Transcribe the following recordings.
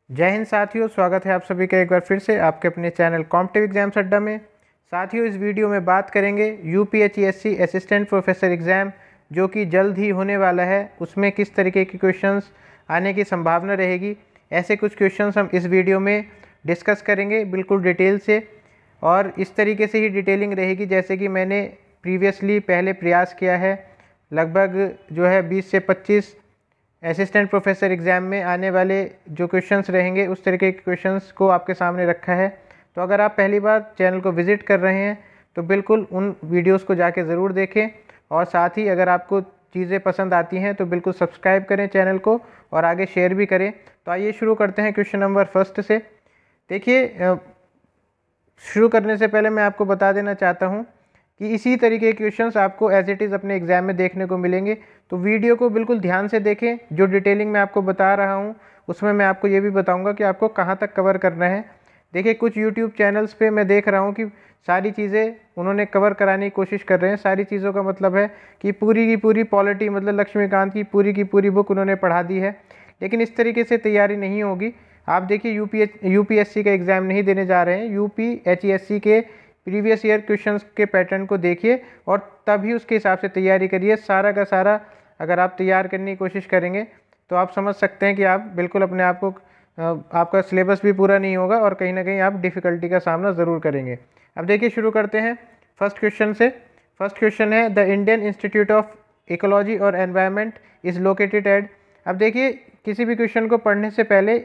जय हिंद साथियों, स्वागत है आप सभी का एक बार फिर से आपके अपने चैनल कॉम्पिटिटिव एग्जाम्स अड्डा में। साथियों, इस वीडियो में बात करेंगे यूपीएचईएससी असिस्टेंट प्रोफेसर एग्ज़ाम जो कि जल्द ही होने वाला है, उसमें किस तरीके के क्वेश्चंस आने की संभावना रहेगी। ऐसे कुछ क्वेश्चंस हम इस वीडियो में डिस्कस करेंगे बिल्कुल डिटेल से, और इस तरीके से ही डिटेलिंग रहेगी जैसे कि मैंने प्रीवियसली पहले प्रयास किया है। लगभग जो है 20 से 25 असिस्टेंट प्रोफेसर एग्ज़ाम में आने वाले जो क्वेश्चंस रहेंगे उस तरीके के क्वेश्चंस को आपके सामने रखा है। तो अगर आप पहली बार चैनल को विज़िट कर रहे हैं तो बिल्कुल उन वीडियोस को जाके ज़रूर देखें, और साथ ही अगर आपको चीज़ें पसंद आती हैं तो बिल्कुल सब्सक्राइब करें चैनल को और आगे शेयर भी करें। तो आइए शुरू करते हैं क्वेश्चन नंबर फर्स्ट से। देखिए, शुरू करने से पहले मैं आपको बता देना चाहता हूँ कि इसी तरीके के क्वेश्चंस आपको एज इट इज़ अपने एग्ज़ाम में देखने को मिलेंगे। तो वीडियो को बिल्कुल ध्यान से देखें। जो डिटेलिंग मैं आपको बता रहा हूँ उसमें मैं आपको ये भी बताऊँगा कि आपको कहाँ तक कवर करना है। देखिए, कुछ यूट्यूब चैनल्स पे मैं देख रहा हूँ कि सारी चीज़ें उन्होंने कवर कराने की कोशिश कर रहे हैं। सारी चीज़ों का मतलब है कि पूरी की पूरी पॉलिटी, मतलब लक्ष्मीकांत की पूरी बुक उन्होंने पढ़ा दी है, लेकिन इस तरीके से तैयारी नहीं होगी। आप देखिए, यूपीएससी का एग्ज़ाम नहीं देने जा रहे हैं, यूपीएचईएससी के प्रीवियस ईयर क्वेश्चंस के पैटर्न को देखिए और तभी उसके हिसाब से तैयारी करिए। सारा का सारा अगर आप तैयार करने की कोशिश करेंगे तो आप समझ सकते हैं कि आप बिल्कुल अपने आप को, आपका सिलेबस भी पूरा नहीं होगा और कहीं ना कहीं आप डिफ़िकल्टी का सामना ज़रूर करेंगे। अब देखिए, शुरू करते हैं फर्स्ट क्वेश्चन से। फर्स्ट क्वेश्चन है, the Indian institute of ecology और एनवायरनमेंट इज़ लोकेटेड एट। अब देखिए, किसी भी क्वेश्चन को पढ़ने से पहले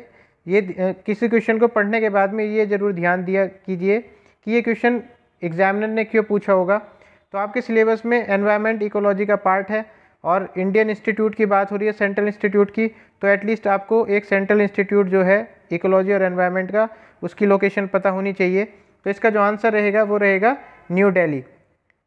किसी क्वेश्चन को पढ़ने के बाद में ये ज़रूर ध्यान दिया कीजिए कि ये क्वेश्चन एग्जामिनर ने क्यों पूछा होगा। तो आपके सिलेबस में एनवायरनमेंट इकोलॉजी का पार्ट है और इंडियन इंस्टीट्यूट की बात हो रही है, सेंट्रल इंस्टीट्यूट की, तो एटलीस्ट आपको एक सेंट्रल इंस्टीट्यूट जो है इकोलॉजी और एनवायरनमेंट का, उसकी लोकेशन पता होनी चाहिए। तो इसका जो आंसर रहेगा वो रहेगा न्यू दिल्ली।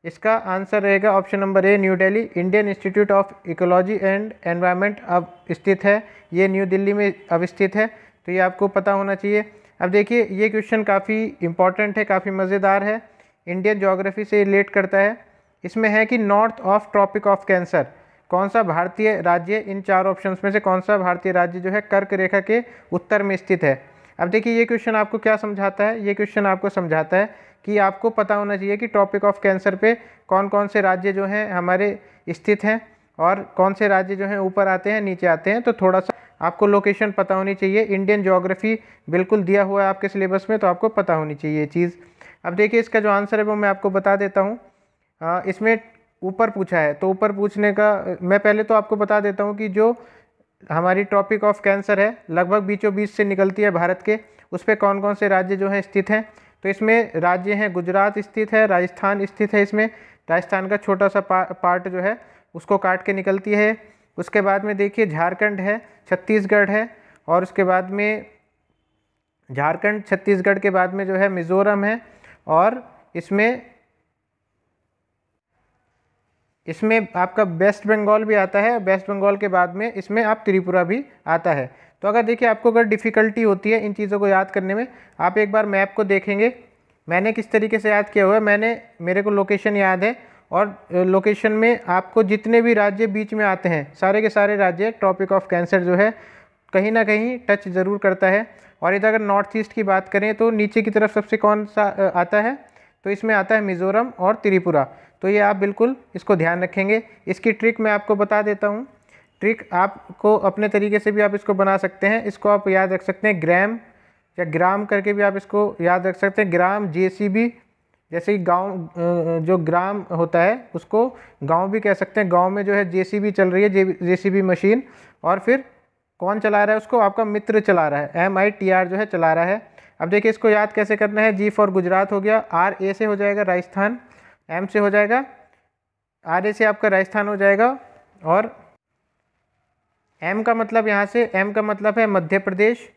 इसका आंसर रहेगा option number A, new Delhi. Indian institute of ecology and environment अब स्थित है, ये न्यू दिल्ली में अब स्थित है, तो ये आपको पता होना चाहिए। अब देखिए, ये क्वेश्चन काफ़ी इंपॉर्टेंट है, काफ़ी मज़ेदार है, इंडियन ज्योग्राफी से रिलेट करता है। इसमें है कि north of tropic of cancer कौन सा भारतीय राज्य, इन चार ऑप्शंस में से कौन सा भारतीय राज्य जो है कर्क रेखा के उत्तर में स्थित है। अब देखिए, ये क्वेश्चन आपको क्या समझाता है? ये क्वेश्चन आपको समझाता है कि आपको पता होना चाहिए कि ट्रॉपिक ऑफ कैंसर पे कौन कौन से राज्य जो हैं हमारे स्थित हैं और कौन से राज्य जो हैं ऊपर आते हैं, नीचे आते हैं। तो थोड़ा सा आपको लोकेशन पता होनी चाहिए। इंडियन ज्योग्राफी बिल्कुल दिया हुआ है आपके सिलेबस में, तो आपको पता होनी चाहिए ये चीज़। अब देखिए, इसका जो आंसर है वो मैं आपको बता देता हूँ। इसमें ऊपर पूछा है, तो ऊपर पूछने का मैं पहले तो आपको बता देता हूँ कि जो हमारी ट्रॉपिक ऑफ कैंसर है लगभग बीचों बीच से निकलती है भारत के, उस पर कौन कौन से राज्य जो हैं स्थित हैं। तो इसमें राज्य हैं, गुजरात स्थित है, राजस्थान स्थित है, इसमें राजस्थान का छोटा सा पार्ट जो है उसको काट के निकलती है। उसके बाद में देखिए, झारखंड है, छत्तीसगढ़ है, और उसके बाद में झारखंड छत्तीसगढ़ के बाद में जो है मिज़ोरम है, और इसमें आपका वेस्ट बंगाल भी आता है। वेस्ट बंगाल के बाद में इसमें आप त्रिपुरा भी आता है। तो अगर देखिए, आपको अगर डिफ़िकल्टी होती है इन चीज़ों को याद करने में, आप एक बार मैप को देखेंगे मैंने किस तरीके से याद किया हुआ है। मेरे को लोकेशन याद है, और लोकेशन में आपको जितने भी राज्य बीच में आते हैं सारे के सारे राज्य ट्रॉपिक ऑफ कैंसर जो है कहीं ना कहीं टच ज़रूर करता है। और इधर अगर नॉर्थ ईस्ट की बात करें तो नीचे की तरफ सबसे कौन सा आता है, तो इसमें आता है मिज़ोरम और त्रिपुरा। तो ये आप बिल्कुल इसको ध्यान रखेंगे। इसकी ट्रिक मैं आपको बता देता हूँ। ट्रिक आपको अपने तरीके से भी आप इसको बना सकते हैं। इसको आप याद रख सकते हैं ग्राम या ग्राम करके भी आप इसको याद रख सकते हैं। ग्राम जेसीबी, जैसे कि गांव, जो ग्राम होता है उसको गांव भी कह सकते हैं। गांव में जो है जेसीबी चल रही है, जेसीबी मशीन, और फिर कौन चला रहा है उसको? आपका मित्र चला रहा है, MITR जो है चला रहा है। अब देखिए, इसको याद कैसे करना है। G फॉर गुजरात हो गया, RA से हो जाएगा राजस्थान, M से हो जाएगा, RA से आपका राजस्थान हो जाएगा, और M का मतलब यहाँ से M का मतलब है मध्य प्रदेश,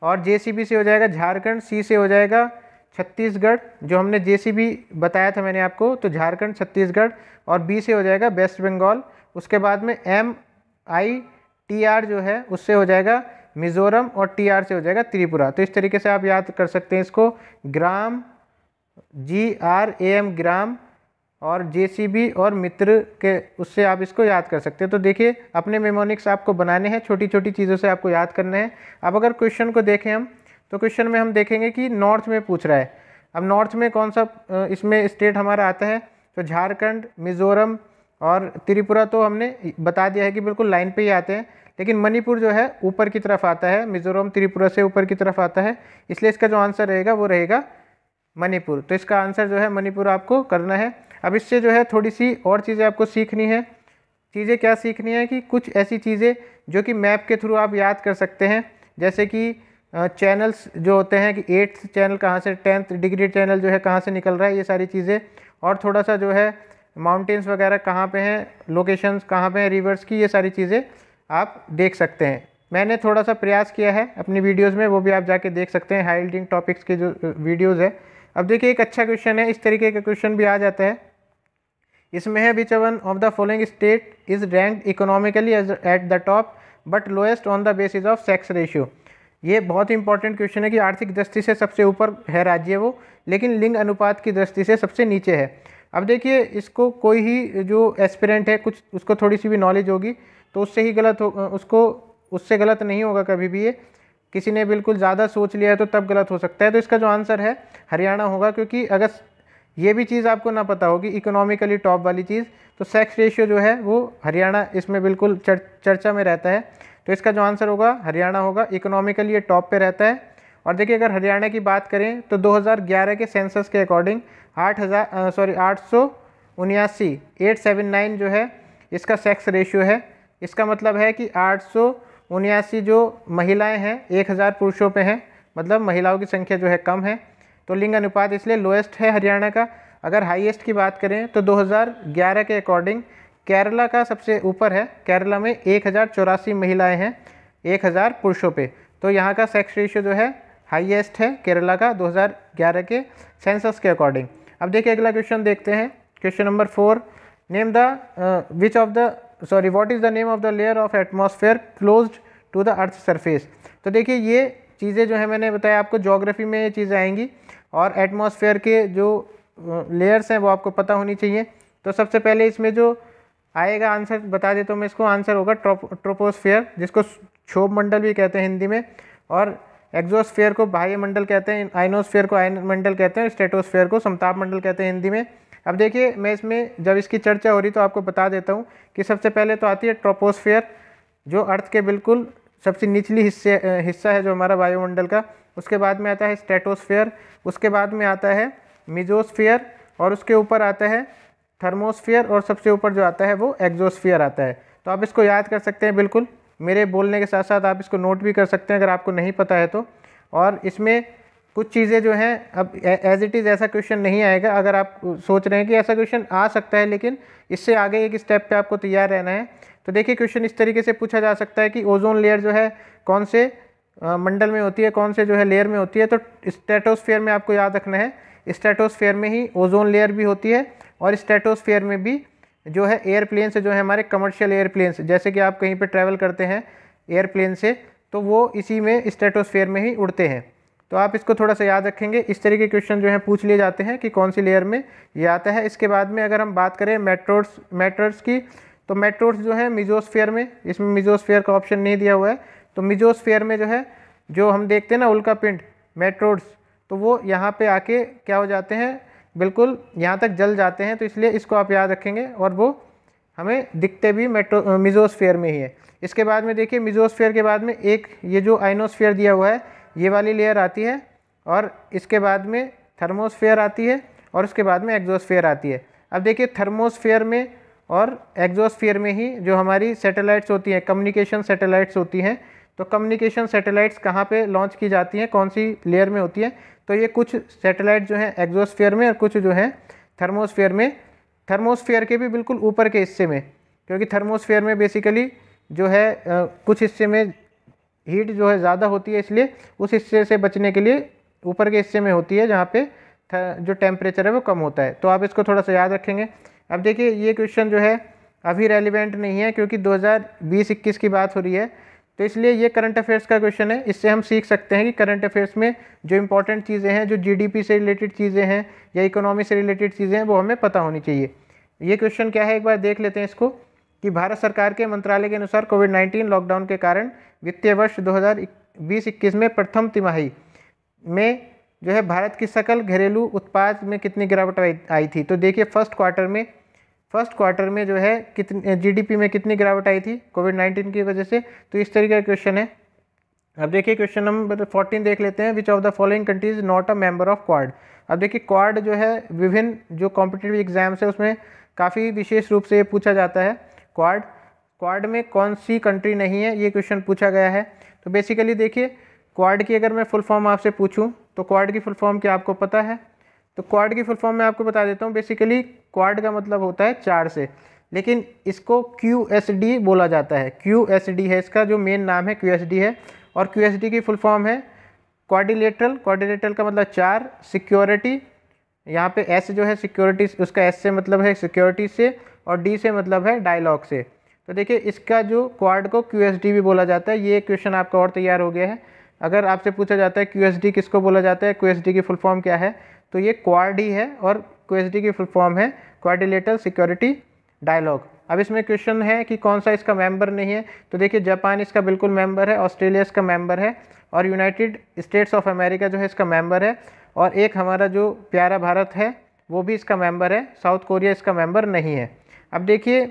और JCB से हो जाएगा झारखंड, C से हो जाएगा छत्तीसगढ़, जो हमने JCB बताया था मैंने आपको, तो झारखंड छत्तीसगढ़, और B से हो जाएगा वेस्ट बंगाल। उसके बाद में MITR जो है उससे हो जाएगा मिज़ोरम, और TR से हो जाएगा त्रिपुरा। तो इस तरीके से आप याद कर सकते हैं इसको। ग्राम, GRAM ग्राम, और जेसीबी और मित्र के उससे आप इसको याद कर सकते हैं। तो देखिए अपने मेमोनिक्स आपको बनाने हैं, छोटी छोटी चीज़ों से आपको याद करना है। अब अगर क्वेश्चन को देखें हम, तो क्वेश्चन में हम देखेंगे कि नॉर्थ में पूछ रहा है। अब नॉर्थ में कौन सा इसमें स्टेट हमारा आता है, तो झारखंड, मिज़ोरम और त्रिपुरा तो हमने बता दिया है कि बिल्कुल लाइन पे ही आते हैं, लेकिन मणिपुर जो है ऊपर की तरफ आता है, मिज़ोरम त्रिपुरा से ऊपर की तरफ आता है, इसलिए इसका जो आंसर रहेगा वो रहेगा मणिपुर। तो इसका आंसर जो है मणिपुर आपको करना है। अब इससे जो है थोड़ी सी और चीज़ें आपको सीखनी है। चीज़ें क्या सीखनी है कि कुछ ऐसी चीज़ें जो कि मैप के थ्रू आप याद कर सकते हैं, जैसे कि चैनल्स जो होते हैं कि 8th चैनल कहाँ से, 10th डिग्री चैनल जो है कहाँ से निकल रहा है, ये सारी चीज़ें, और थोड़ा सा जो है माउंटेन्स वगैरह कहाँ पे हैं, लोकेशंस कहाँ पे हैं रिवर्स की, ये सारी चीज़ें आप देख सकते हैं। मैंने थोड़ा सा प्रयास किया है अपनी वीडियोज़ में, वो भी आप जाके देख सकते हैं, हाइलाइटिंग टॉपिक्स के जो वीडियोज़ है। अब देखिए एक अच्छा क्वेश्चन है, इस तरीके का क्वेश्चन भी आ जाता है। इसमें है which one of the following state is ranked economically at the top but lowest on the basis of sex ratio. ये बहुत ही इंपॉर्टेंट क्वेश्चन है कि आर्थिक दृष्टि से सबसे ऊपर है राज्य वो, लेकिन लिंग अनुपात की दृष्टि से सबसे नीचे है। अब देखिए इसको कोई ही जो एस्पिरेंट है कुछ उसको थोड़ी सी भी नॉलेज होगी तो उससे ही गलत हो, उसको उससे गलत नहीं होगा कभी भी। ये किसी ने बिल्कुल ज़्यादा सोच लिया है तो तब गलत हो सकता है। तो इसका जो आंसर है हरियाणा होगा, क्योंकि अगर ये भी चीज़ आपको ना पता होगी इकोनॉमिकली टॉप वाली चीज़, तो सेक्स रेशियो जो है वो हरियाणा इसमें बिल्कुल चर्चा में रहता है। तो इसका जो आंसर होगा हरियाणा होगा, इकोनॉमिकली ये टॉप पे रहता है। और देखिए अगर हरियाणा की बात करें तो 2011 के सेंसस के अकॉर्डिंग 879 जो है इसका सेक्स रेशियो है। इसका मतलब है कि 879 जो महिलाएं हैं 1000 पुरुषों पे हैं, मतलब महिलाओं की संख्या जो है कम है, तो लिंग अनुपात इसलिए लोएस्ट है हरियाणा का। अगर हाईएस्ट की बात करें तो 2011 के अकॉर्डिंग केरला का सबसे ऊपर है, केरला में 1084 महिलाएं हैं 1000 पुरुषों पे। तो यहाँ का सेक्स रेशियो जो है हाईएस्ट है केरला का 2011 के सेंसस के अकॉर्डिंग। अब देखिए अगला क्वेश्चन देखते हैं, question number 4, name the what is the name of the layer of atmosphere closed to the earth surface. तो देखिए ये चीज़ें जो है मैंने बताया आपको ज्योग्राफी में ये चीज़ें आएंगी, और एटमॉस्फेयर के जो लेयर्स हैं वो आपको पता होनी चाहिए। तो सबसे पहले इसमें जो आएगा आंसर बता देता हूँ मैं इसको, आंसर होगा ट्रोपोस्फेयर, जिसको क्षोभ मंडल भी कहते हैं हिंदी में, और एक्सोस्फेयर को बाह्य मंडल कहते हैं, आइनोस्फेयर को आयन मंडल कहते हैं, स्ट्रेटोस्फेयर को समताप मंडल कहते हैं हिंदी में। अब देखिए मैं इसमें जब इसकी चर्चा हो रही तो आपको बता देता हूँ कि सबसे पहले तो आती है ट्रोपोस्फेयर, जो अर्थ के बिल्कुल सबसे निचली हिस्सा है जो हमारा वायुमंडल का। उसके बाद में आता है स्ट्रेटोस्फेयर, उसके बाद में आता है मिजोस्फेयर, और उसके ऊपर आता है थर्मोस्फेयर, और सबसे ऊपर जो आता है वो एक्सोस्फेयर आता है। तो आप इसको याद कर सकते हैं, बिल्कुल मेरे बोलने के साथ साथ आप इसको नोट भी कर सकते हैं अगर आपको नहीं पता है तो। और इसमें कुछ चीज़ें जो हैं, अब एज इट इज़ ऐसा क्वेश्चन नहीं आएगा, अगर आप सोच रहे हैं कि ऐसा क्वेश्चन आ सकता है, लेकिन इससे आगे एक स्टेप पे आपको तैयार रहना है। तो देखिए क्वेश्चन इस तरीके से पूछा जा सकता है कि ओजोन लेयर जो है कौन से मंडल में होती है, कौन से जो है लेयर में होती है। तो स्ट्रेटोस्फेयर में आपको याद रखना है, स्ट्रेटोस्फेयर में ही ओजोन लेयर भी होती है, और स्ट्रेटोस्फेयर में भी जो है एयरप्लेन से जो है हमारे कमर्शियल एयरप्लेन्स, जैसे कि आप कहीं पे ट्रैवल करते हैं एयरप्लेन से, तो वो इसी में स्ट्रेटोस्फेयर में ही उड़ते हैं। तो आप इसको थोड़ा सा याद रखेंगे, इस तरीके के क्वेश्चन जो है पूछ लिए जाते हैं कि कौन सी लेयर में ये आता है। इसके बाद में अगर हम बात करें मैटर्स की, तो मैटर्स जो है मिजोस्फेयर में, इसमें मिजोस्फेयर का ऑप्शन नहीं दिया हुआ है, तो मिजोस्फेयर में जो है जो हम देखते हैं ना उल्का पिंड मैटर्स, तो वो यहाँ पे आके क्या हो जाते हैं, बिल्कुल यहाँ तक जल जाते हैं। तो इसलिए इसको आप याद रखेंगे, और वो हमें दिखते भी मिजोस्फेयर में ही है। इसके बाद में देखिए मिजोस्फेयर के बाद में एक ये जो आइनोस्फेयर दिया हुआ है, ये वाली लेयर आती है, और इसके बाद में थर्मोस्फेयर आती है, और उसके बाद में एक्सोस्फेयर आती है। अब देखिए थर्मोस्फेयर में और एक्सोस्फेयर में ही जो हमारी सैटेलाइट्स होती हैं, कम्युनिकेशन सैटेलाइट्स होती हैं, तो कम्युनिकेशन सैटेलाइट्स कहाँ पे लॉन्च की जाती हैं, कौन सी लेयर में होती है, तो ये कुछ सैटेलाइट जो हैं एक्सोस्फेयर में और कुछ जो हैं थर्मोस्फेयर में। थर्मोस्फेयर के भी बिल्कुल ऊपर के हिस्से में, क्योंकि थर्मोस्फेयर में बेसिकली जो है कुछ हिस्से में हीट जो है ज़्यादा होती है, इसलिए उस हिस्से से बचने के लिए ऊपर के हिस्से में होती है जहाँ पे जो टेम्परेचर है वो कम होता है। तो आप इसको थोड़ा सा याद रखेंगे। अब देखिए ये क्वेश्चन जो है अभी रेलिवेंट नहीं है, क्योंकि 2020-21 की बात हो रही है, तो इसलिए ये करंट अफेयर्स का क्वेश्चन है। इससे हम सीख सकते हैं कि करंट अफेयर्स में जो इंपॉर्टेंट चीज़ें हैं, जो जीडीपी से रिलेटेड चीज़ें हैं या इकोनॉमी से रिलेटेड चीज़ें हैं, वो हमें पता होनी चाहिए। ये क्वेश्चन क्या है, एक बार देख लेते हैं इसको, कि भारत सरकार के मंत्रालय के अनुसार कोविड-19 लॉकडाउन के कारण वित्तीय वर्ष 2020-21 में प्रथम तिमाही में जो है भारत की सकल घरेलू उत्पाद में कितनी गिरावट आई थी। तो देखिए फर्स्ट क्वार्टर में जो है कितनी जीडीपी में कितनी गिरावट आई थी कोविड-19 की वजह से। तो इस तरीके का क्वेश्चन है। अब देखिए क्वेश्चन नंबर 14 देख लेते हैं। विच of the following countries is not a member of quad. अब देखिए क्वाड जो है विभिन्न जो कॉम्पिटिटिव एग्जाम्स है उसमें काफ़ी विशेष रूप से ये पूछा जाता है। क्वाड में कौन सी कंट्री नहीं है, ये क्वेश्चन पूछा गया है। तो बेसिकली देखिए क्वाड की अगर मैं फुल फॉर्म आपसे पूछूं तो क्वाड की फुल फॉर्म क्या आपको पता है? तो क्वाड की फुल फॉर्म मैं आपको बता देता हूँ। बेसिकली क्वाड का मतलब होता है 4 से, लेकिन इसको QSD बोला जाता है। QSD है इसका जो मेन नाम है, QSD है। और QSD की फुल फॉर्म है क्वाड्रिलेटरल का मतलब 4, सिक्योरिटी, यहाँ पे S जो है सिक्योरिटी, उसका S से मतलब है सिक्योरिटी से, और D से मतलब है डायलॉग से। तो देखिए इसका जो क्वाड को QSD भी बोला जाता है। ये क्वेश्चन आपका और तैयार हो गया है। अगर आपसे पूछा जाता है QSD किसको बोला जाता है, QSD की फुल फॉर्म क्या है, तो ये क्वाड ही है और QSD की फुल फॉर्म है क्वाड्रिलेटरल सिक्योरिटी डायलॉग। अब इसमें क्वेश्चन है कि कौन सा इसका मेंबर नहीं है। तो देखिए जापान इसका बिल्कुल मेंबर है, ऑस्ट्रेलिया इसका मेंबर है, और यूनाइटेड स्टेट्स ऑफ अमेरिका जो है इसका मेंबर है, और एक हमारा जो प्यारा भारत है वो भी इसका मेंबर है। साउथ कोरिया इसका मेंबर नहीं है। अब देखिए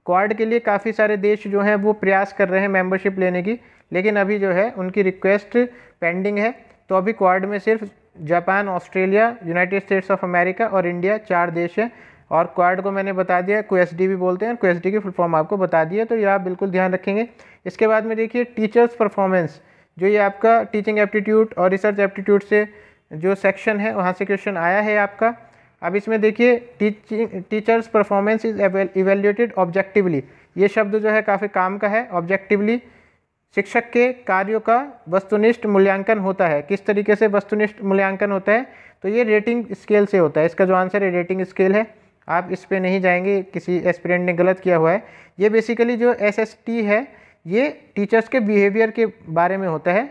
क्वाड के लिए काफ़ी सारे देश जो हैं वो प्रयास कर रहे हैं मेंबरशिप लेने की, लेकिन अभी जो है उनकी रिक्वेस्ट पेंडिंग है। तो अभी क्वाड में सिर्फ Japan, Australia, United states of America और इंडिया 4 देश हैं। और क्वाड को मैंने बता दिया, QSD भी बोलते हैं, QSD की फुल फॉर्म आपको बता दिया, तो ये आप बिल्कुल ध्यान रखेंगे। इसके बाद में देखिए टीचर्स परफॉर्मेंस, जो ये आपका टीचिंग एप्टीट्यूड और रिसर्च एप्टीट्यूड से जो सेक्शन है वहाँ से क्वेश्चन आया है आपका। अब इसमें देखिए teachers performance is evaluated objectively, ये शब्द जो है काफ़ी काम का है। ऑब्जेक्टिवली शिक्षक के कार्यों का वस्तुनिष्ठ मूल्यांकन होता है। किस तरीके से वस्तुनिष्ठ मूल्यांकन होता है, तो ये रेटिंग स्केल से होता है। इसका जो आंसर है रेटिंग स्केल है। आप इस पे नहीं जाएंगे, किसी एस्पिरेंट ने गलत किया हुआ है। ये बेसिकली जो SST है ये टीचर्स के बिहेवियर के बारे में होता है,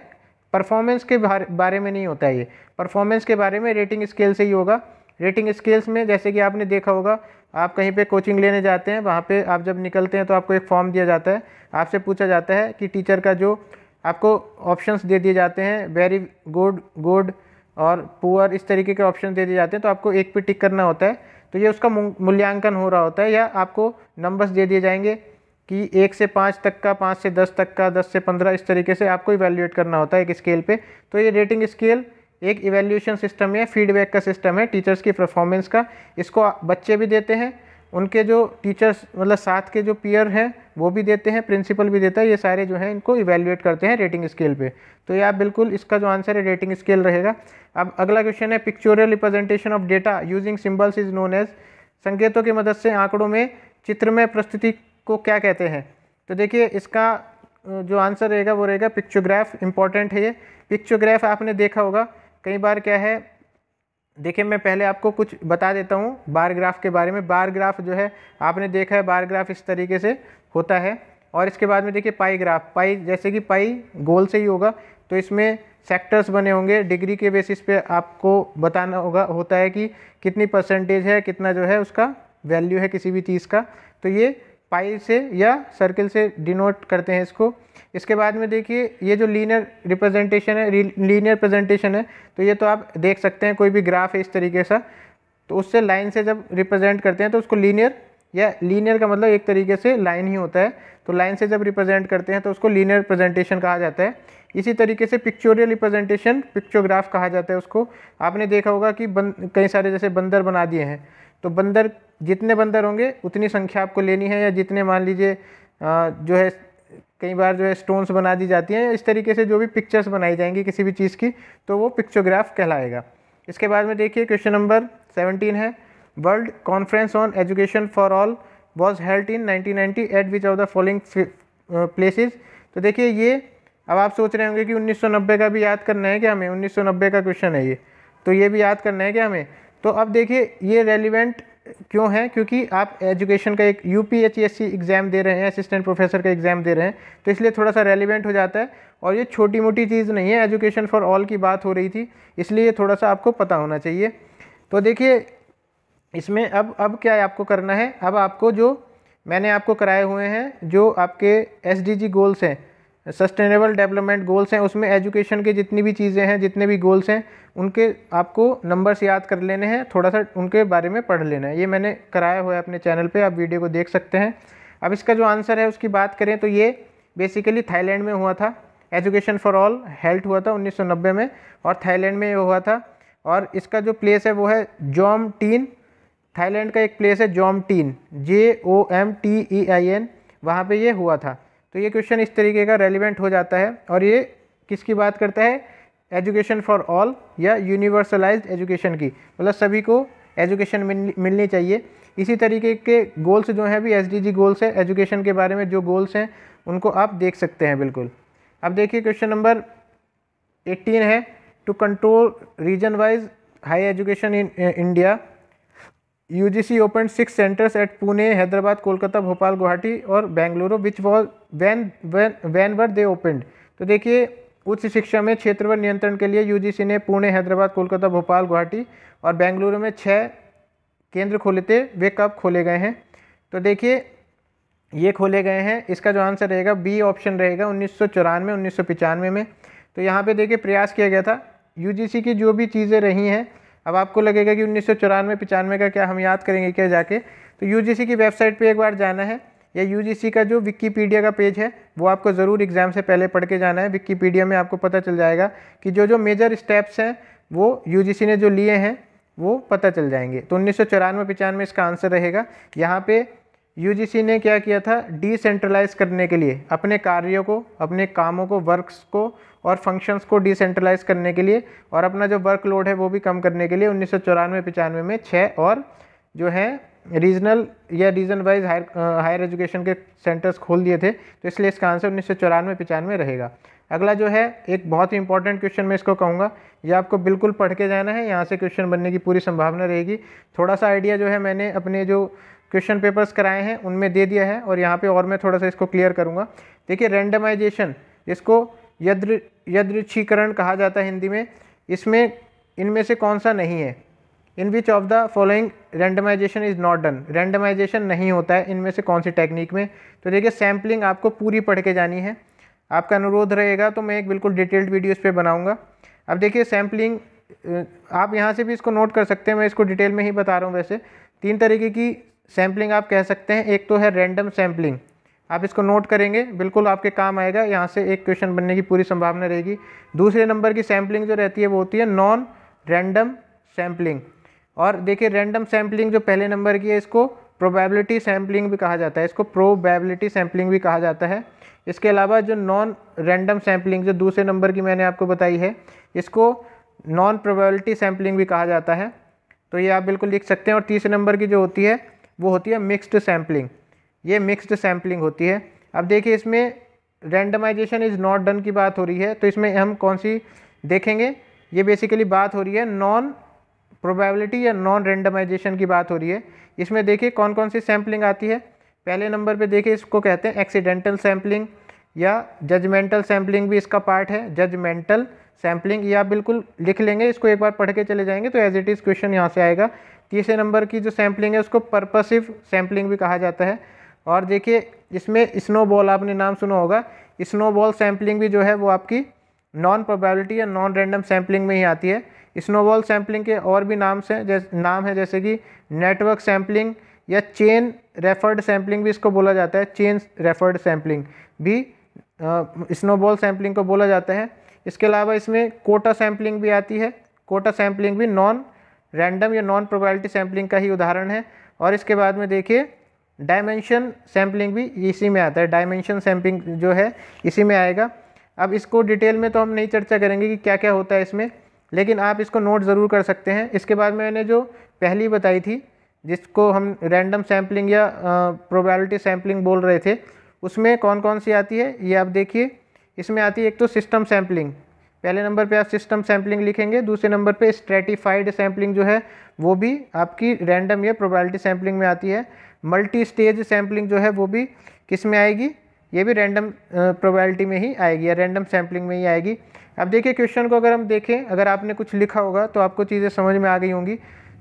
परफॉर्मेंस के बारे में नहीं होता है। ये परफॉर्मेंस के बारे में रेटिंग स्केल से ही होगा। रेटिंग स्केल्स में जैसे कि आपने देखा होगा, आप कहीं पे कोचिंग लेने जाते हैं, वहाँ पे आप जब निकलते हैं तो आपको एक फॉर्म दिया जाता है। आपसे पूछा जाता है कि टीचर का जो आपको ऑप्शंस दे दिए जाते हैं, वेरी गुड, गुड और पुअर, इस तरीके के ऑप्शन दे दिए जाते हैं। तो आपको एक पे टिक करना होता है, तो ये उसका मूल्यांकन हो रहा होता है। या आपको नंबर्स दे दिए जाएंगे कि 1 से 5 तक का, 5 से 10 तक का, 10 से 15, इस तरीके से आपको इवैल्यूएट करना होता है एक स्केल पे। तो ये रेटिंग स्केल एक इवैल्यूएशन सिस्टम है, फीडबैक का सिस्टम है टीचर्स की परफॉर्मेंस का। इसको बच्चे भी देते हैं, उनके जो टीचर्स मतलब साथ के जो पीयर हैं वो भी देते हैं, प्रिंसिपल भी देता है। ये सारे जो हैं इनको इवैल्यूएट करते हैं रेटिंग स्केल पे। तो ये आप बिल्कुल, इसका जो आंसर है रेटिंग स्केल रहेगा। अब अगला क्वेश्चन है pictorial representation of data using symbols is known as. संकेतों की मदद से आंकड़ों में चित्रमय प्रस्तुति को क्या कहते हैं। तो देखिए इसका जो आंसर रहेगा वो रहेगा पिक्चोग्राफ। इंपॉर्टेंट है ये पिक्चोग्राफ, आपने देखा होगा कई बार। क्या है देखिए, मैं पहले आपको कुछ बता देता हूँ बार ग्राफ के बारे में। बार ग्राफ जो है आपने देखा है, बार ग्राफ इस तरीके से होता है। और इसके बाद में देखिए पाई ग्राफ, पाई जैसे कि पाई गोल से ही होगा, तो इसमें सेक्टर्स बने होंगे, डिग्री के बेसिस पे आपको बताना होता है कि कितनी परसेंटेज है, कितना जो है उसका वैल्यू है किसी भी चीज़ का। तो ये पाई से या सर्किल से डिनोट करते हैं इसको। इसके बाद में देखिए ये जो लीनियर रिप्रेजेंटेशन है, लीनियर प्रेजेंटेशन है, तो ये तो आप देख सकते हैं कोई भी ग्राफ है इस तरीके सा, तो उससे लाइन से जब रिप्रेजेंट करते हैं तो उसको लीनियर, या लीनियर का मतलब एक तरीके से लाइन ही होता है, तो लाइन से जब रिप्रेजेंट करते हैं तो उसको लीनियर प्रेजेंटेशन कहा जाता है। इसी तरीके से पिक्चोरियल रिप्रेजेंटेशन पिक्चोग्राफ कहा जाता है उसको। आपने देखा होगा कि कई सारे जैसे बंदर बना दिए हैं, तो बंदर, जितने बंदर होंगे उतनी संख्या आपको लेनी है, या जितने मान लीजिए जो है कई बार जो है स्टोन्स बना दी जाती हैं, इस तरीके से जो भी पिक्चर्स बनाई जाएंगी किसी भी चीज़ की, तो वो पिक्चोग्राफ कहलाएगा। इसके बाद में देखिए क्वेश्चन नंबर 17 है, world conference on education for all was held in 1990 eight which of the following places. तो देखिए ये, अब आप सोच रहे होंगे कि 1990 का भी याद करना है क्या हमें, 1990 का क्वेश्चन है ये, तो ये भी याद करना है क्या हमें। तो अब देखिए ये रेलिवेंट क्यों है, क्योंकि आप एजुकेशन का एक यूपीएचईएससी एग्ज़ाम दे रहे हैं, असिस्टेंट प्रोफेसर का एग्ज़ाम दे रहे हैं, तो इसलिए थोड़ा सा रेलिवेंट हो जाता है। और ये छोटी मोटी चीज़ नहीं है, एजुकेशन फॉर ऑल की बात हो रही थी, इसलिए ये थोड़ा सा आपको पता होना चाहिए। तो देखिए इसमें अब क्या है आपको करना है, अब आपको जो मैंने आपको कराए हुए हैं जो आपके एसडीजी गोल्स हैं, सस्टेनेबल डेवलपमेंट गोल्स हैं, उसमें एजुकेशन के जितनी भी चीज़ें हैं, जितने भी गोल्स हैं, उनके आपको नंबर्स याद कर लेने हैं, थोड़ा सा उनके बारे में पढ़ लेना है। ये मैंने कराया हुआ है अपने चैनल पे, आप वीडियो को देख सकते हैं। अब इसका जो आंसर है उसकी बात करें तो ये बेसिकली थाईलैंड में हुआ था, एजुकेशन फॉर ऑल हेल्थ हुआ था 1990 में, और थाईलैंड में हुआ था। और इसका जो प्लेस है वो है जोमटीन, थाईलैंड का एक प्लेस है जोमटीन, JOMTEIN, वहाँ पे ये हुआ था। तो ये क्वेश्चन इस तरीके का रेलिवेंट हो जाता है। और ये किसकी बात करता है, एजुकेशन फॉर ऑल या यूनिवर्सलाइज्ड एजुकेशन की, मतलब सभी को एजुकेशन मिलनी चाहिए। इसी तरीके के गोल्स जो हैं भी SDG गोल्स है, एजुकेशन के बारे में जो गोल्स हैं उनको आप देख सकते हैं बिल्कुल। अब देखिए क्वेश्चन नंबर 18 है, to control region wise high education in India, UGC opened 6 centers at Pune, Hyderabad, Kolkata, Bhopal, Guwahati और Bengaluru, which was when were they opened. तो देखिए उच्च शिक्षा में क्षेत्रवार नियंत्रण के लिए UGC ने पुणे, हैदराबाद, कोलकाता, भोपाल, गुवाहाटी और बेंगलुरु में 6 केंद्र खोले थे। वे कब खोले गए हैं, तो देखिए ये खोले गए हैं, इसका जो आंसर रहेगा बी ऑप्शन रहेगा 1994 1995 में। तो यहाँ पे देखिए प्रयास किया गया था, UGC की जो भी चीज़ें रही हैं, अब आपको लगेगा कि 1994-95 का क्या हम याद करेंगे क्या जाके, तो UGC की वेबसाइट पे एक बार जाना है, या UGC का जो विकीपीडिया का पेज है वो आपको ज़रूर एग्ज़ाम से पहले पढ़ के जाना है। विकीपीडिया में आपको पता चल जाएगा कि जो जो मेजर स्टेप्स हैं वो UGC ने जो लिए हैं वो पता चल जाएंगे। तो 1994-95 इसका आंसर रहेगा। यहाँ पे UGC ने क्या किया था, डिसेंट्रलाइज करने के लिए अपने कार्यों को, अपने कामों को, वर्क्स को और फंक्शंस को डिसेंट्रलाइज करने के लिए और अपना जो वर्कलोड है वो भी कम करने के लिए 1994-95 में 6 और जो है रीजनल या रीजन वाइज हायर एजुकेशन के सेंटर्स खोल दिए थे। तो इसलिए इसका आंसर 1994-95 रहेगा। अगला जो है एक बहुत ही इंपॉर्टेंट क्वेश्चन मैं इसको कहूँगा, ये आपको बिल्कुल पढ़ के जाना है, यहाँ से क्वेश्चन बनने की पूरी संभावना रहेगी। थोड़ा सा आइडिया जो है मैंने अपने जो क्वेश्चन पेपर्स कराए हैं उनमें दे दिया है, और यहाँ पे और मैं थोड़ा सा इसको क्लियर करूँगा। देखिए रैंडमाइजेशन, इसको यादृच्छीकरण कहा जाता है हिंदी में, इसमें इनमें से कौन सा नहीं है, in which of the following randomization is not done, randomization नहीं होता है इनमें से कौन सी टेक्निक में। तो देखिए सैम्पलिंग आपको पूरी पढ़ के जानी है, आपका अनुरोध रहेगा तो मैं एक बिल्कुल डिटेल्ड वीडियो इस पर बनाऊँगा। अब देखिए सैम्पलिंग आप यहाँ से भी इसको नोट कर सकते हैं, मैं इसको डिटेल में ही बता रहा हूँ। वैसे 3 तरीके की सैम्पलिंग आप कह सकते हैं, एक तो है रैंडम सैम्पलिंग, आप इसको नोट करेंगे बिल्कुल आपके काम आएगा, यहाँ से एक क्वेश्चन बनने की पूरी संभावना रहेगी। दूसरे नंबर की सैम्पलिंग जो रहती है वो होती है नॉन रैंडम सैम्पलिंग, और देखिए रैंडम सैम्पलिंग जो पहले नंबर की है इसको प्रोबेबिलिटी सैम्पलिंग भी कहा जाता है, इसको प्रोबेबिलिटी सैम्पलिंग भी कहा जाता है। इसके अलावा जो नॉन रैंडम सैम्पलिंग जो दूसरे नंबर की मैंने आपको बताई है, इसको नॉन प्रोबेबिलिटी सैम्पलिंग भी कहा जाता है, तो ये आप बिल्कुल लिख सकते हैं। और तीसरे नंबर की जो होती है वो होती है मिक्स्ड सैम्पलिंग, ये मिक्स्ड सैम्पलिंग होती है। अब देखिए इसमें रैंडमाइजेशन इज़ नॉट डन की बात हो रही है, तो इसमें हम कौन सी देखेंगे, ये बेसिकली बात हो रही है नॉन प्रोबेबिलिटी या नॉन रैंडमाइजेशन की बात हो रही है। इसमें देखिए कौन कौन सी सैम्पलिंग आती है। पहले नंबर पे देखिए इसको कहते हैं एक्सीडेंटल सैम्पलिंग, या जजमेंटल सैम्पलिंग भी इसका पार्ट है, जजमेंटल सैम्पलिंग, ये आप बिल्कुल लिख लेंगे, इसको एक बार पढ़ के चले जाएंगे तो एज इट इज़ क्वेश्चन यहाँ से आएगा। तीसरे नंबर की जो सैम्पलिंग है उसको पर्पसिव सैम्पलिंग भी कहा जाता है। और देखिए इसमें स्नोबॉल, आपने नाम सुना होगा, स्नोबॉल सैम्पलिंग भी जो है वो आपकी नॉन प्रोबेबिलिटी या नॉन रैंडम सैम्पलिंग में ही आती है। स्नोबॉल सैम्पलिंग के और भी नाम है जैसे कि नेटवर्क सैम्पलिंग या चेन रेफर्ड सैम्पलिंग भी इसको बोला जाता है, चेन रेफर्ड सैम्पलिंग भी स्नोबॉल सैम्पलिंग को बोला जाता है। इसके अलावा इसमें कोटा सैम्पलिंग भी आती है, कोटा सैम्पलिंग भी नॉन रैंडम या नॉन प्रोबेबिलिटी सैम्पलिंग का ही उदाहरण है। और इसके बाद में देखिए डायमेंशन सैम्पलिंग भी इसी में आता है, डायमेंशन सैम्पलिंग जो है इसी में आएगा। अब इसको डिटेल में तो हम नहीं चर्चा करेंगे कि क्या क्या होता है इसमें, लेकिन आप इसको नोट ज़रूर कर सकते हैं। इसके बाद मैंने जो पहली बताई थी जिसको हम रैंडम सैम्पलिंग या प्रोबेबिलिटी सैम्पलिंग बोल रहे थे, उसमें कौन कौन सी आती है ये आप देखिए। इसमें आती है एक तो सिस्टम सैम्पलिंग, पहले नंबर पे आप सिस्टम सैम्पलिंग लिखेंगे, दूसरे नंबर पे स्ट्रेटिफाइड सैम्पलिंग जो है वो भी आपकी रैंडम या प्रोबेबिलिटी सैम्पलिंग में आती है। मल्टी स्टेज सैम्पलिंग जो है वो भी किस में आएगी, ये भी रैंडम प्रोबेबिलिटी में ही आएगी या रैंडम सैम्पलिंग में ही आएगी। अब देखिए क्वेश्चन को अगर हम देखें, अगर आपने कुछ लिखा होगा तो आपको चीज़ें समझ में आ गई होंगी।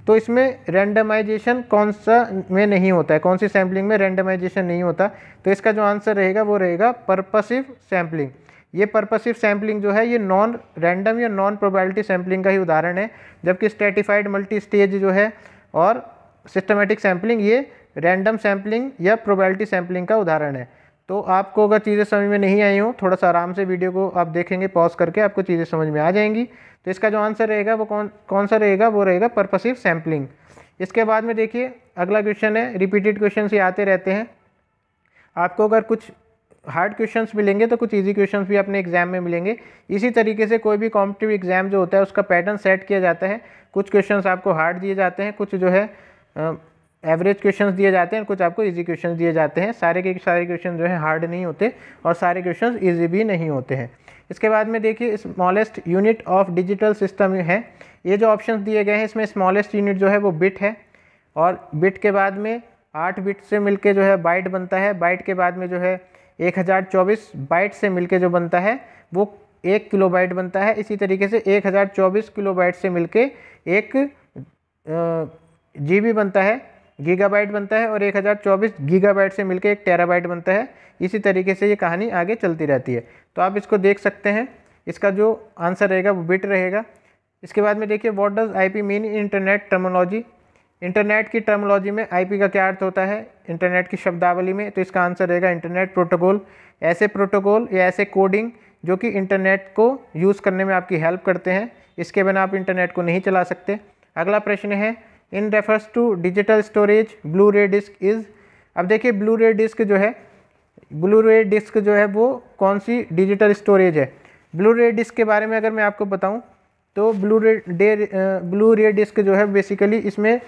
तो इसमें रैंडमाइजेशन कौन सा में नहीं होता है, कौन सी सैम्पलिंग में रैंडमाइजेशन नहीं होता, तो इसका जो आंसर रहेगा वो रहेगा पर्पसिव सैम्पलिंग। ये पर्पसिव सैम्पलिंग जो है ये नॉन रैंडम या नॉन प्रोबेबिलिटी सैम्पलिंग का ही उदाहरण है, जबकि स्ट्रेटिफाइड मल्टी स्टेज जो है और सिस्टमेटिक सैम्पलिंग ये रैंडम सैम्पलिंग या प्रोबेबिलिटी सैम्पलिंग का उदाहरण है। तो आपको अगर चीज़ें समझ में नहीं आई हो, थोड़ा सा आराम से वीडियो को आप देखेंगे पॉज करके, आपको चीज़ें समझ में आ जाएंगी। तो इसका जो आंसर रहेगा वो कौन सा रहेगा, वो रहेगा पर्पसिव सैम्पलिंग। इसके बाद में देखिए अगला क्वेश्चन है, रिपीटेड क्वेश्चन ये आते रहते हैं। आपको अगर कुछ हार्ड क्वेश्चंस मिलेंगे तो कुछ इजी क्वेश्चंस भी अपने एग्जाम में मिलेंगे। इसी तरीके से कोई भी कॉम्पिटिटिव एग्जाम जो होता है उसका पैटर्न सेट किया जाता है। कुछ क्वेश्चंस आपको हार्ड दिए जाते हैं, कुछ जो है एवरेज क्वेश्चंस दिए जाते हैं, कुछ आपको इजी क्वेश्चंस दिए जाते हैं। सारे के सारे क्वेश्चन जो है हार्ड नहीं होते और सारे क्वेश्चन इजी भी नहीं होते हैं। इसके बाद में देखिए smallest unit of digital system है। ये जो ऑप्शंस दिए गए हैं इसमें स्मॉलेस्ट यूनिट जो है वो बिट है, और बिट के बाद में 8 बिट से मिलके जो है बाइट बनता है। बाइट के बाद में जो है 1024 बाइट से मिलके जो बनता है वो 1 किलोबाइट बनता है। इसी तरीके से 1024 किलोबाइट से मिलके एक जीबी बनता है, गीगाबाइट बनता है, और 1024 गीगाबाइट से मिलके एक टेराबाइट बनता है। इसी तरीके से ये कहानी आगे चलती रहती है। तो आप इसको देख सकते हैं, इसका जो आंसर रहेगा वो बिट रहेगा। इसके बाद में देखिए what does IP mean in internet terminology. Internet की टर्मिनोलॉजी में आईपी का क्या अर्थ होता है इंटरनेट की शब्दावली में, तो इसका आंसर रहेगा इंटरनेट प्रोटोकॉल। ऐसे प्रोटोकॉल या ऐसे कोडिंग जो कि इंटरनेट को यूज़ करने में आपकी हेल्प करते हैं, इसके बिना आप इंटरनेट को नहीं चला सकते। अगला प्रश्न है in refers to digital storage Blu ray disc is. अब देखिए ब्लू रे डिस्क जो है वो कौन सी डिजिटल स्टोरेज है। ब्लू रे डिस्क के बारे में अगर मैं आपको बताऊं तो ब्लू रे डिस्क जो है बेसिकली इसमें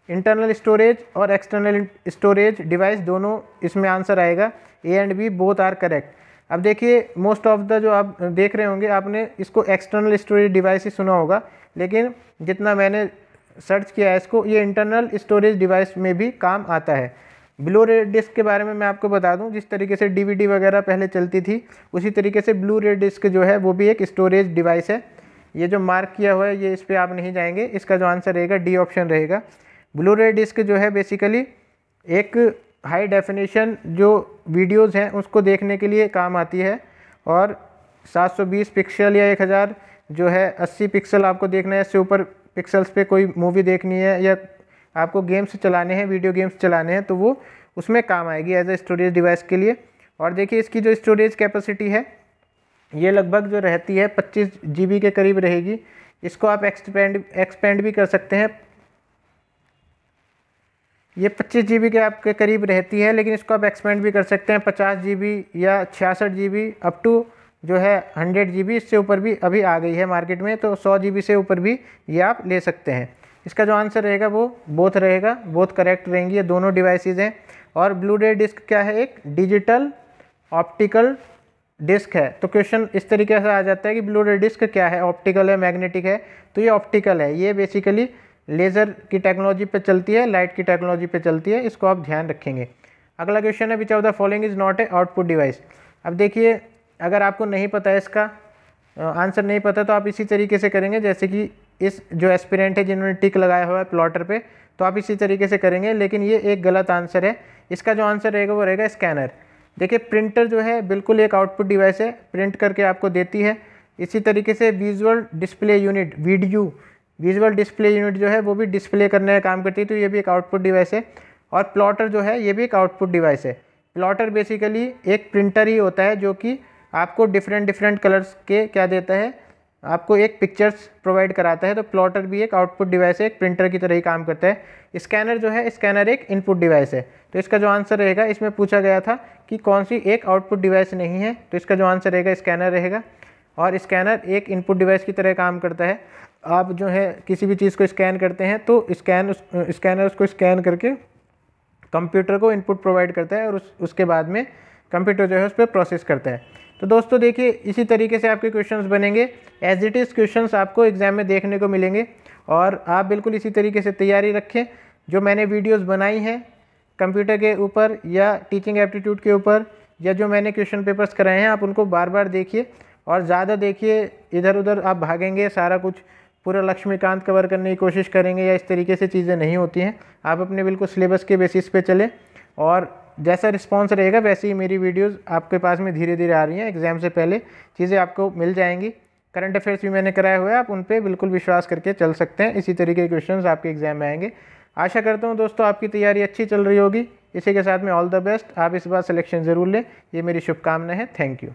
इंटरनल स्टोरेज और एक्सटर्नल स्टोरेज डिवाइस दोनों इसमें आंसर आएगा। A and B both are correct. अब देखिए मोस्ट ऑफ द जो आप देख रहे होंगे आपने इसको एक्सटर्नल स्टोरेज डिवाइस ही सुना होगा, लेकिन जितना मैंने सर्च किया है इसको, ये इंटरनल स्टोरेज डिवाइस में भी काम आता है। ब्लू रे डिस्क के बारे में मैं आपको बता दूं, जिस तरीके से डीवीडी वगैरह पहले चलती थी उसी तरीके से ब्लू रे डिस्क जो है वो भी एक स्टोरेज डिवाइस है। ये जो मार्क किया हुआ है ये इस पर आप नहीं जाएंगे, इसका जो आंसर रहेगा डी ऑप्शन रहेगा। ब्लू रे डिस्क जो है बेसिकली एक हाई डेफिनेशन जो वीडियोज़ हैं उसको देखने के लिए काम आती है, और 720 पिक्सल या 1000 जो है 80 पिक्सल आपको देखना है, इससे ऊपर पिक्सल्स पे कोई मूवी देखनी है या आपको गेम्स चलाने हैं, वीडियो गेम्स चलाने हैं, तो वो उसमें काम आएगी एज ए स्टोरेज डिवाइस के लिए। और देखिए इसकी जो स्टोरेज कैपेसिटी है ये लगभग जो रहती है 25 GB के करीब रहेगी। इसको आप एक्सपेंड भी कर सकते हैं। ये 25 GB के आपके करीब रहती है, लेकिन इसको आप एक्सपेंड भी कर सकते हैं 50 GB या 66 GB अप टू जो है 100 GB। इससे ऊपर भी अभी आ गई है मार्केट में, तो 100 GB से ऊपर भी ये आप ले सकते हैं। इसका जो आंसर रहेगा वो बोथ रहेगा, बोथ करेक्ट रहेंगी, ये दोनों डिवाइसेस हैं। और ब्लू रे डिस्क क्या है, एक डिजिटल ऑप्टिकल डिस्क है। तो क्वेश्चन इस तरीके से आ जाता है कि ब्लू रे डिस्क क्या है, ऑप्टिकल है, मैग्नेटिक है, तो ये ऑप्टिकल है। ये बेसिकली लेज़र की टेक्नोलॉजी पे चलती है, लाइट की टेक्नोलॉजी पे चलती है, इसको आप ध्यान रखेंगे। अगला क्वेश्चन है विच of the following is not a output device. अब देखिए अगर आपको नहीं पता है इसका आंसर नहीं पता तो आप इसी तरीके से करेंगे, जैसे कि इस जो एस्पिरेंट है जिन्होंने टिक लगाया हुआ है प्लॉटर पे, तो आप इसी तरीके से करेंगे, लेकिन ये एक गलत आंसर है। इसका जो आंसर रहेगा वो रहेगा स्कैनर। देखिए प्रिंटर जो है बिल्कुल एक आउटपुट डिवाइस है, प्रिंट करके आपको देती है। इसी तरीके से visual display unit visual display unit जो है वो भी डिस्प्ले करने का काम करती है, तो ये भी एक आउटपुट डिवाइस है। और प्लॉटर जो है ये भी एक आउटपुट डिवाइस है। प्लॉटर बेसिकली एक प्रिंटर ही होता है जो कि आपको डिफरेंट कलर्स के क्या देता है, आपको एक पिक्चर्स प्रोवाइड कराता है। तो प्लॉटर भी एक आउटपुट डिवाइस है, एक प्रिंटर की तरह ही काम करता है। स्कैनर जो है, स्कैनर एक इनपुट डिवाइस है। तो इसका जो आंसर रहेगा, इसमें पूछा गया था कि कौन सी एक आउटपुट डिवाइस नहीं है, तो इसका जो आंसर रहेगा स्कैनर रहेगा। और स्कैनर एक इनपुट डिवाइस की तरह काम करता है। आप जो है किसी भी चीज़ को स्कैन करते हैं तो स्कैनर उसको स्कैन करके कंप्यूटर को इनपुट प्रोवाइड करता है, और उसके बाद में कंप्यूटर जो है उस पर प्रोसेस करता है। तो दोस्तों देखिए इसी तरीके से आपके क्वेश्चंस बनेंगे, एज इट इज़ क्वेश्चंस आपको एग्ज़ाम में देखने को मिलेंगे। और आप बिल्कुल इसी तरीके से तैयारी रखें। जो मैंने वीडियोज़ बनाई हैं कंप्यूटर के ऊपर या टीचिंग एप्टीट्यूड के ऊपर, या जो मैंने क्वेश्चन पेपर्स कराए हैं, आप उनको बार बार देखिए और ज़्यादा देखिए। इधर उधर आप भागेंगे, सारा कुछ पूरा लक्ष्मीकांत कवर करने की कोशिश करेंगे या इस तरीके से चीज़ें नहीं होती हैं। आप अपने बिल्कुल सिलेबस के बेसिस पे चलें और जैसा रिस्पांस रहेगा वैसे ही मेरी वीडियोस आपके पास में धीरे धीरे आ रही हैं। एग्ज़ाम से पहले चीज़ें आपको मिल जाएंगी। करंट अफेयर्स भी मैंने कराया हुआ है, आप उन पर बिल्कुल विश्वास करके चल सकते हैं। इसी तरीके के क्वेश्चंस आपके एग्जाम में आएंगे। आशा करता हूँ दोस्तों आपकी तैयारी अच्छी चल रही होगी। इसी के साथ में ऑल द बेस्ट। आप इस बार सिलेक्शन ज़रूर लें, ये मेरी शुभकामना है। Thank you.